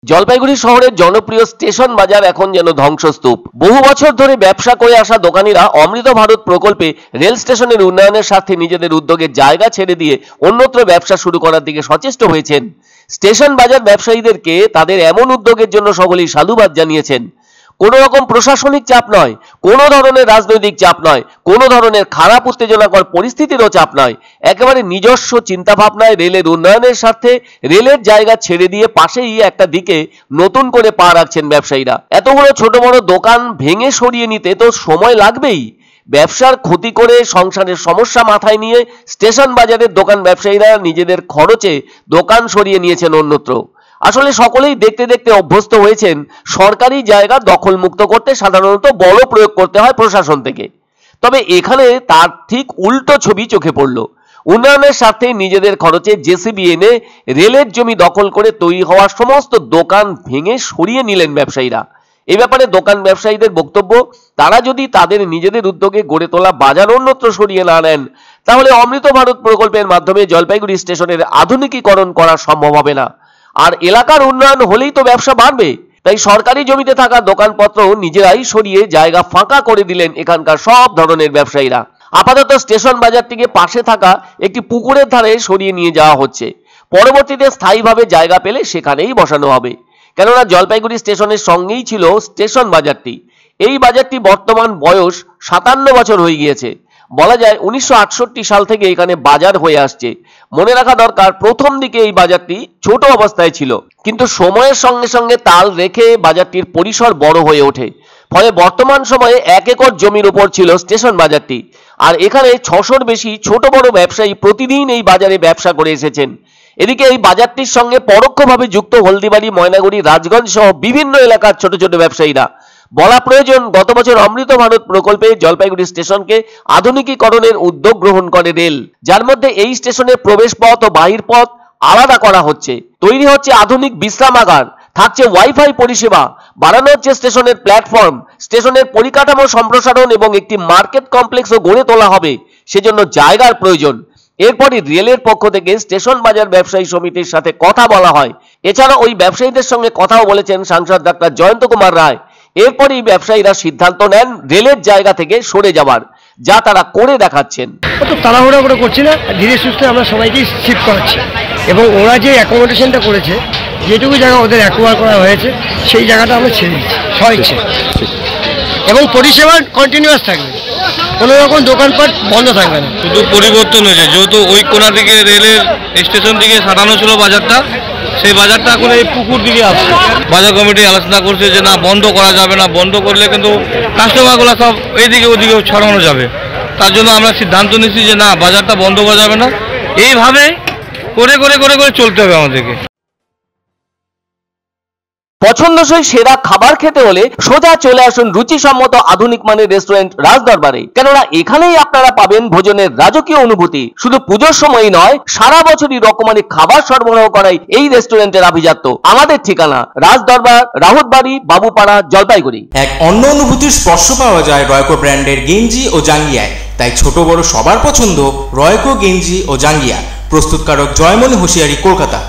জলপাইগুড়ি শহরের জনপ্রিয় স্টেশন বাজার এখন যেন ধ্বংসস্তূপ। বহু বছর ধরে ব্যবসা করে আসা দোকানিরা অমৃত ভারত প্রকল্পে রেল স্টেশনের উন্নয়নের স্বার্থে নিজেদের উদ্যোগে জায়গা ছেড়ে দিয়ে অন্যত্র ব্যবসা শুরু করার দিকে সচেষ্ট হয়েছেন। স্টেশন বাজার ব্যবসায়ীদেরকে তাদের এমন উদ্যোগের জন্য সকলেই সাধুবাদ জানিয়েছেন। কোনো রকম প্রশাসনিক চাপ নয়, কোনো ধরনের রাজনৈতিক চাপ নয়, কোনো ধরনের খারাপ উত্তেজনাকর পরিস্থিতিরও চাপ নয়, একেবারে নিজস্ব চিন্তাভাবনায় রেলের উন্নয়নের স্বার্থে রেলের জায়গা ছেড়ে দিয়ে পাশেই একটা দিকে নতুন করে পা রাখছেন ব্যবসায়ীরা। এতগুলো ছোট বড় দোকান ভেঙে সরিয়ে নিতে তো সময় লাগবেই। ব্যবসার ক্ষতি করে সংসারের সমস্যা মাথায় নিয়ে স্টেশন বাজারের দোকান ব্যবসায়ীরা নিজেদের খরচে দোকান সরিয়ে নিয়েছেন অন্যত্র। আসলে সকলেই দেখতে দেখতে অভ্যস্ত হয়েছেন সরকারি জায়গা দখলমুক্ত করতে সাধারণত বল প্রয়োগ করতে হয় প্রশাসন থেকে। তবে এখানে তার ঠিক উল্টো ছবি চোখে পড়ল। উন্নয়নের স্বার্থে নিজেদের খরচে জেসিবি এনে রেলের জমি দখল করে তৈরি হওয়া সমস্ত দোকান ভেঙে সরিয়ে নিলেন ব্যবসায়ীরা। এ ব্যাপারে দোকান ব্যবসায়ীদের বক্তব্য, তারা যদি তাদের নিজেদের উদ্যোগে গড়ে তোলা বাজার অন্যত্র সরিয়ে না নেন, তাহলে অমৃত ভারত প্রকল্পের মাধ্যমে জলপাইগুড়ি স্টেশনের আধুনিকীকরণ করা সম্ভব হবে না। আর এলাকার উন্নয়ন হলেই তো ব্যবসা বাড়বে। তাই সরকারি জমিতে থাকা দোকানপত্র নিজেরাই সরিয়ে জায়গা ফাঁকা করে দিলেন এখানকার সব ধরনের ব্যবসায়ীরা। আপাতত স্টেশন বাজারটিকে পাশে থাকা একটি পুকুরের ধারে সরিয়ে নিয়ে যাওয়া হচ্ছে। পরবর্তীতে স্থায়ীভাবে জায়গা পেলে সেখানেই বসানো হবে। কেননা জলপাইগুড়ি স্টেশনের সঙ্গেই ছিল স্টেশন বাজারটি। এই বাজারটি বর্তমান বয়স 57 বছর হয়ে গিয়েছে। বলা যায় 1968 সাল থেকে এখানে বাজার হয়ে আসছে। মনে রাখা দরকার, প্রথম দিকে এই বাজারটি ছোট অবস্থায় ছিল, কিন্তু সময়ের সঙ্গে সঙ্গে তাল রেখে বাজারটির পরিসর বড় হয়ে ওঠে। ফলে বর্তমান সময়ে 1 একর জমির উপর ছিল স্টেশন বাজারটি। আর এখানে 600-র বেশি ছোট বড় ব্যবসায়ী প্রতিদিন এই বাজারে ব্যবসা করে এসেছেন। এদিকে এই বাজারটির সঙ্গে পরোক্ষভাবে যুক্ত হলদিবাড়ি, ময়নাগুড়ি, রাজগঞ্জ সহ বিভিন্ন এলাকার ছোট ছোট ব্যবসায়ীরা। বলা প্রয়োজন, গত বছর অমৃত ভারত প্রকল্পে জলপাইগুড়ি স্টেশনকে আধুনিকীকরণের উদ্যোগ গ্রহণ করে রেল, যার মধ্যে এই স্টেশনের প্রবেশ পথ ও বাহির পথ আলাদা করা হচ্ছে। তৈরি হচ্ছে আধুনিক বিশ্রামাগার, থাকছে ওয়াইফাই পরিষেবা, বাড়ানো হচ্ছে স্টেশনের প্ল্যাটফর্ম, স্টেশনের পরিকাঠামো সম্প্রসারণ এবং একটি মার্কেট কমপ্লেক্সও গড়ে তোলা হবে। সেজন্য জায়গার প্রয়োজন। এরপরই রেলের পক্ষ থেকে স্টেশন বাজার ব্যবসায়ী সমিতির সাথে কথা বলা হয়। এছাড়া ওই ব্যবসায়ীদের সঙ্গে কথাও বলেছেন সাংসদ ডাক্তার জয়ন্ত কুমার রায়। এরপরই ব্যবসায়ীরা সিদ্ধান্ত নেন রেলের জায়গা থেকে সরে যাওয়ার, যা তারা করে দেখাচ্ছেন। তো তাড়াহুড়া করে করছি না, ধীরে সুস্থে আমরা সবাইকেই শিফট করাচ্ছি। এবং ওরা যে অ্যাকোমোডেশনটা করেছে, যেটুকু জায়গা ওদের অ্যাকোয়ার করা হয়েছে, সেই জায়গাটা আমরা ছেড়ে দিচ্ছি স্বইচ্ছে। এবং পরিষেবা কন্টিনিউয়াস থাকবে, কোনো রকম দোকানপাট বন্ধ থাকবে না। শুধু পরিবর্তন হয়েছে, যেহেতু ওই কোনা থেকে রেলের স্টেশন থেকে সারানো ছিল বাজারটা, সেই বাজারটা এখন এই পুকুর দিকে আসছে। বাজার কমিটি আলোচনা করছে যে না, বন্ধ করা যাবে না, বন্ধ করলে কিন্তু কাস্টমারগুলো সব এইদিকে ওদিকে ছড়ানো যাবে। তার জন্য আমরা সিদ্ধান্ত নিচ্ছি যে না, বাজারটা বন্ধ করা যাবে না, এইভাবে করে করে করে করে চলতে হবে আমাদেরকে। পছন্দসই সেরা খাবার খেতে হলে সোজা চলে আসুন রুচিসম্মত আধুনিক মানের রেস্টুরেন্ট রাজদরবারে। কেননা এখানেই আপনারা পাবেন ভোজনের রাজকীয় অনুভূতি। শুধু পুজোর সময়ই নয়, সারা বছরই রকমারি খাবার সরবরাহ করাই এই রেস্টুরেন্টের আভিজাত্য। আমাদের ঠিকানা রাজদরবার, রাহুতবাড়ি, বাবুপাড়া, জলপাইগুড়ি। এক অন্য অনুভূতির স্পর্শ পাওয়া যায় রয়কো ব্র্যান্ডের গেঞ্জি ও জাঙ্গিয়ায়। তাই ছোট বড় সবার পছন্দ রয়কো গেঞ্জি ও জাঙ্গিয়া। প্রস্তুতকারক জয়মনি হোশিয়ারি, কলকাতা।